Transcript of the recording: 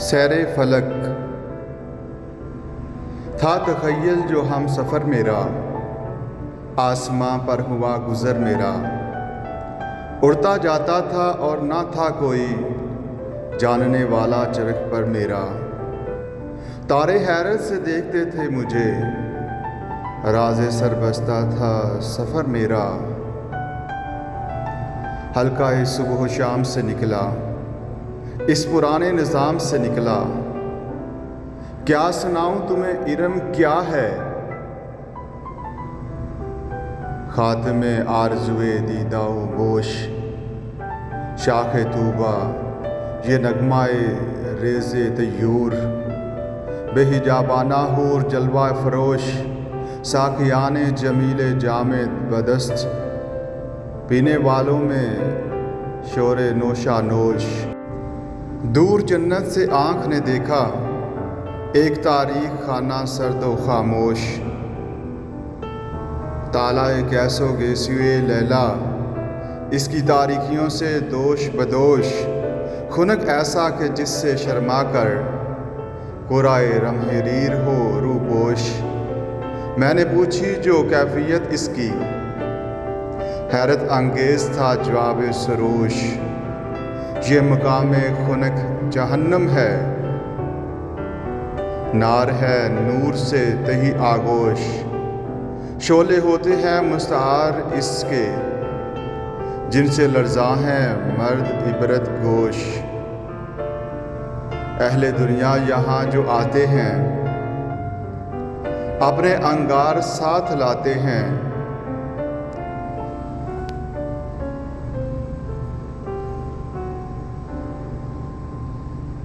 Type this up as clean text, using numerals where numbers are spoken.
सैरे फलक था तख़य्युल जो हम सफ़र मेरा, आसमां पर हुआ गुज़र मेरा। उड़ता जाता था और ना था कोई जानने वाला चरख पर मेरा। तारे हैरत से देखते थे मुझे, राज़े सर बसता था सफ़र मेरा। हल्का ही सुबह शाम से निकला, इस पुराने निज़ाम से निकला। क्या सुनाऊं तुम्हें इरम क्या है, खात्मे आरज़ुए दीदाओ गोश। शाखे तूबा ये नगमाए रेज़े तयूर, बेहिजाबाना हूर जलवा फरोश। साक़ियाने जमीले जामे बदस्त, पीने वालों में शोरे नोशा नोश। दूर जन्नत से आँख ने देखा, एक तारीख खाना सर्दो खामोश। तालाए कैसो गेसिए लैला, इसकी तारीखियों से दोष बदोश। खुनक ऐसा कि जिससे शर्मा कर कुराए रमहीरीर हो रूपोश। मैंने पूछी जो कैफियत इसकी, हैरत अंगेज़ था जवाब सरोश। ये मकाम खुनक जहन्नम है, नार है नूर से तही आगोश। शोले होते हैं मुस्तार इसके, जिनसे लर्ज़ा हैं मर्द इबरत गोश। अहले दुनिया यहाँ जो आते हैं, अपने अंगार साथ लाते हैं।